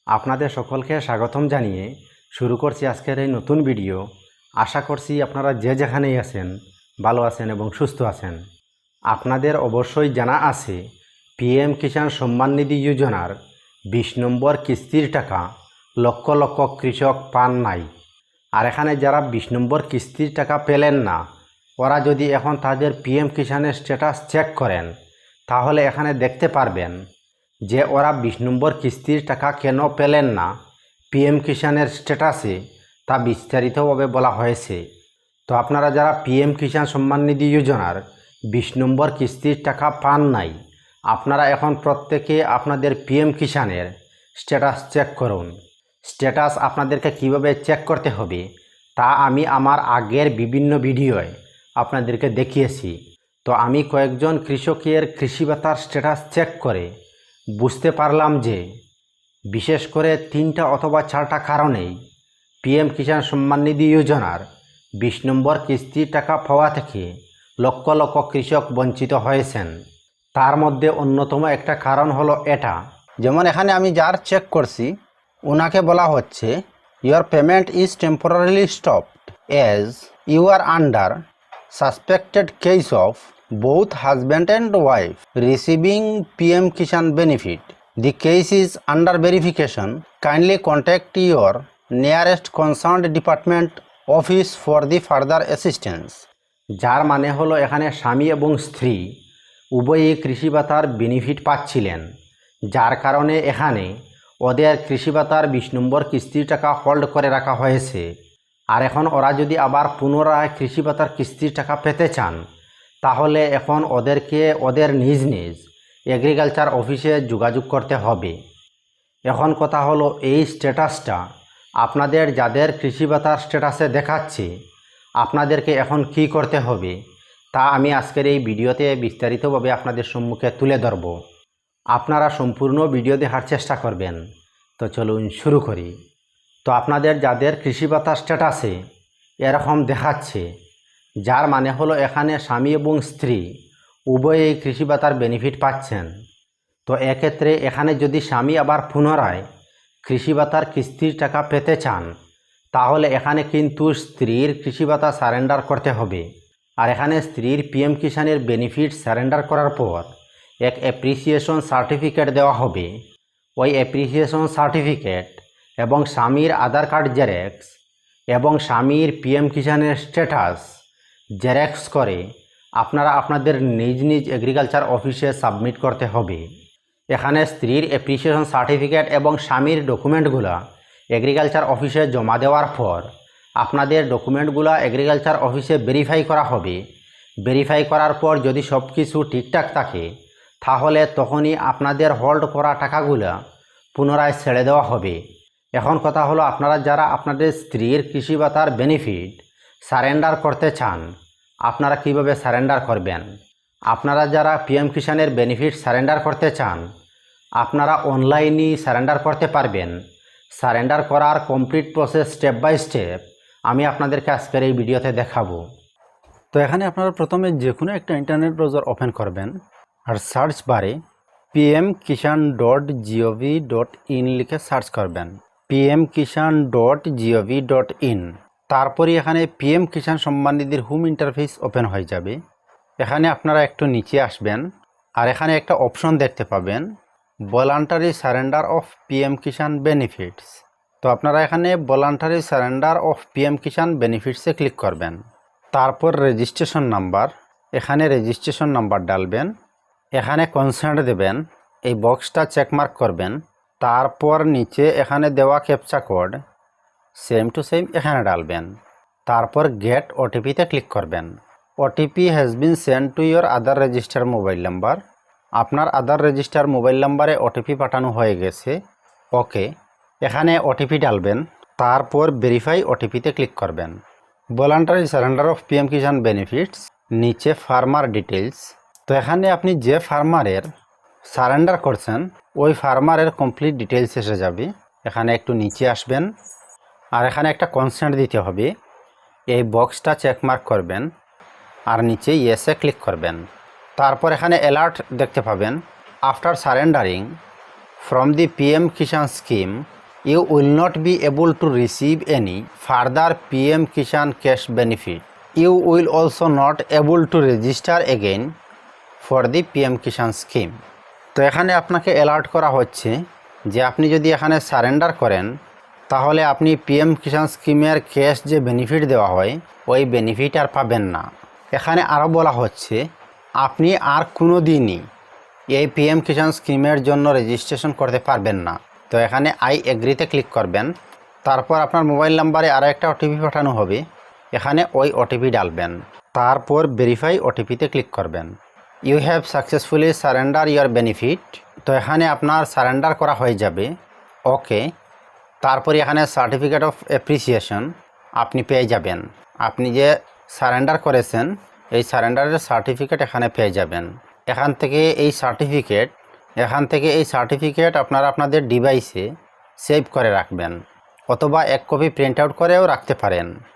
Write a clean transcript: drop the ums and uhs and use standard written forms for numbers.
আপনাদের সকলকে স্বাগতম জানিয়ে শুরু করছি আজকের এই নতুন ভিডিও। আশা করছি আপনারা যে যেখানেই আছেন ভালো আছেন এবং সুস্থ আছেন। আপনাদের অবশ্যই জানা আছে পিএম কিষাণ সম্মান নিধি যোজনার 20 নম্বর কিস্তির টাকা লক্ষ লক্ষ কৃষক পান নাই। আর এখানে যারা 20 নম্বর কিস্তির টাকা পেলেন না, ওরা যদি এখন তাদের পিএম কিষাণের স্ট্যাটাস চেক করেন তাহলে এখানে দেখতে পারবেন যে ওরা 20 নম্বর কিস্তির টাকা কেন পেলেন না। পিএম কিষাণের স্ট্যাটাসে তা বিস্তারিতভাবে বলা হয়েছে। তো আপনারা যারা পিএম কিষাণ সম্মান নিধি যোজনার 20 নম্বর কিস্তির টাকা পান নাই, আপনারা এখন প্রত্যেকে আপনাদের পিএম কিষাণের স্ট্যাটাস চেক করুন। স্ট্যাটাস আপনাদেরকে কিভাবে চেক করতে হবে তা আমি আমার আগের বিভিন্ন ভিডিওয় আপনাদেরকে দেখিয়েছি। তো আমি কয়েকজন কৃষকের কৃষি ভাতার স্ট্যাটাস চেক করে বুঝতে পারলাম যে বিশেষ করে 3টা অথবা 4টা কারণেই পিএম কিষাণ সম্মান নিধি যোজনার 20 নম্বর কিস্তির টাকা পাওয়া থেকে লক্ষ লক্ষ কৃষক বঞ্চিত হয়েছেন। তার মধ্যে অন্যতম একটা কারণ হলো এটা, যেমন এখানে আমি যার চেক করছি ওনাকে বলা হচ্ছে your payment is temporarily stopped as you are under suspected case of both husband and wife receiving PM Kishan benefit. The case is under verification. Kindly contact your nearest concerned department office for the further assistance. যার মানে হলো এখানে স্বামী এবং স্ত্রী উভয়ই কৃষি ভাতার বেনিফিট পাচ্ছিলেন, যার কারণে এখানে ওদের কৃষি ভাতার 20 নম্বর কিস্তির টাকা হোল্ড করে রাখা হয়েছে। আর এখন ওরা যদি আবার পুনরায় কৃষি ভাতার কিস্তির টাকা পেতে চান তাহলে এখন ওদেরকে ওদের নিজ নিজ এগ্রিকালচার অফিসে যোগাযোগ করতে হবে। এখন কথা হলো এই স্ট্যাটাসটা আপনাদের যাদের কৃষি ভাতার স্ট্যাটাসে দেখাচ্ছে আপনাদেরকে এখন কি করতে হবে তা আমি আজকের এই ভিডিওতে বিস্তারিতভাবে আপনাদের সম্মুখে তুলে ধরব। আপনারা সম্পূর্ণ ভিডিও দেখার চেষ্টা করবেন। তো চলুন শুরু করি। তো আপনাদের যাদের কৃষি ভাতার স্ট্যাটাসে এরকম দেখাচ্ছে, যার মানে হলো এখানে স্বামী এবং স্ত্রী উভয়েই কৃষি ভাতার বেনিফিট পাচ্ছেন। তো এক্ষেত্রে এখানে যদি স্বামী আবার পুনরায় কৃষি ভাতার কিস্তির টাকা পেতে চান তাহলে এখানে কিন্তু স্ত্রীর কৃষি ভাতা সারেন্ডার করতে হবে। আর এখানে স্ত্রীর পিএম কিষাণের বেনিফিট সারেন্ডার করার পর এক অ্যাপ্রিসিয়েশন সার্টিফিকেট দেওয়া হবে। ওই অ্যাপ্রিসিয়েশন সার্টিফিকেট এবং স্বামীর আধার কার্ড জেরক্স এবং স্বামীর পিএম কিষাণের স্ট্যাটাস জেরক্স করে আপনারা আপনাদের নিজ নিজ এগ্রিকালচার অফিসে সাবমিট করতে হবে। এখানে স্ত্রীর অ্যাপ্রিসিয়েশন সার্টিফিকেট এবং স্বামীর ডকুমেন্টগুলো এগ্রিকালচার অফিসে জমা দেওয়ার পর আপনাদের ডকুমেন্টগুলো এগ্রিকালচার অফিসে ভেরিফাই করা হবে। ভেরিফাই করার পর যদি সব কিছু ঠিকঠাক থাকে তাহলে তখনই আপনাদের হোল্ড করা টাকাগুলো পুনরায় ছেড়ে দেওয়া হবে। এখন কথা হলো আপনারা যারা আপনাদের স্ত্রীর কৃষি ভাতার বেনিফিট সারেন্ডার করতে চান আপনারা কিভাবে সারেন্ডার করবেন। আপনারা যারা পিএম কিষাণের বেনিফিট সারেন্ডার করতে চান আপনারা অনলাইনেই সারেন্ডার করতে পারবেন। সারেন্ডার করার complete process step by step আমি আপনাদেরকে আজকের এই ভিডিওতে দেখাবো। তো এখানে আপনারা প্রথমে যে কোনো একটা ইন্টারনেট ব্রাউজার ওপেন করবেন আর সার্চ বারে pmkishan.gov.in লিখে সার্চ করবেন। pmkishan.gov.in তারপরে এখানে PM Kisan Samman নিধির home interface open হয়ে যাবে। এখানে আপনারা একটু নিচে আসবেন আর এখানে একটা অপশন দেখতে পাবেন voluntary surrender of PM Kisan benefits. তো আপনারা এখানে voluntary surrender of PM Kisan বেনিফিটসে ক্লিক করবেন। তারপর রেজিস্ট্রেশন নাম্বার, এখানে রেজিস্ট্রেশন নাম্বার ডালবেন, এখানে কনসার্ট দেবেন, এই বক্সটা চেকমার্ক করবেন। তারপর নিচে এখানে দেওয়া captcha code same to same এখানে ডালবেন। তারপর গেট ওটিপিতে ক্লিক করবেন। OTP has been send to your Aadhaar register mobile number. আপনার আদার রেজিস্টার মোবাইল নাম্বারে ওটিপি পাঠানো হয়ে গেছে। ওকে, এখানে ওটিপি ডালবেন। তারপর ভেরিফাই ওটিপিতে ক্লিক করবেন। Voluntary surrender of PM Kisan benefits, নিচে ফার্মার ডিটেলস। তো এখানে আপনি যে ফার্মারের সারেন্ডার করছেন ওই ফার্মারের কমপ্লিট ডিটেলস এসে যাবে। এখানে একটু নিচে আসবেন আর এখানে একটা কনসেন্ট দিতে হবে। এই বক্সটা চেকমার্ক করবেন আর নিচে ইয়েসে ক্লিক করবেন। তারপর এখানে অ্যালার্ট দেখতে পাবেন after সারেন্ডারিং from the PM Kisan scheme, you will not be able to receive any further PM Kisan cash benefit. You will also not able to register again for the PM Kisan scheme. তো এখানে আপনাকে alert করা হচ্ছে যে আপনি যদি এখানে surrender করেন তাহলে আপনি PM কিষাণ স্কিমের ক্যাশ যে বেনিফিট দেওয়া হয় ওই বেনিফিট আর পাবেন না। এখানে আরও বলা হচ্ছে আপনি আর কোনো দিনই এই PM কিষাণ স্কিমের জন্য রেজিস্ট্রেশন করতে পারবেন না। তো এখানে আই এগ্রিতে ক্লিক করবেন, তারপর আপনার মোবাইল নাম্বারে আরও একটা ওটিপি পাঠানো হবে, এখানে ওই ওটিপি ডালবেন, তারপর ভেরিফাই ওটিপিতে ক্লিক করবেন। You have successfully surrender your benefit. তো এখানে আপনার সারেন্ডার করা হয়ে যাবে, ওকে। তারপরে এখানে সার্টিফিকেট অফ অ্যাপ্রিসিয়েশন আপনি পেয়ে যাবেন। আপনি যে সারেন্ডার করেছেন এই সারেন্ডারের সার্টিফিকেট এখানে পেয়ে যাবেন। এখান থেকে এই সার্টিফিকেট আপনারা আপনাদের ডিভাইসে সেভ করে রাখবেন অথবা এক কপি প্রিন্ট আউট করেও রাখতে পারেন।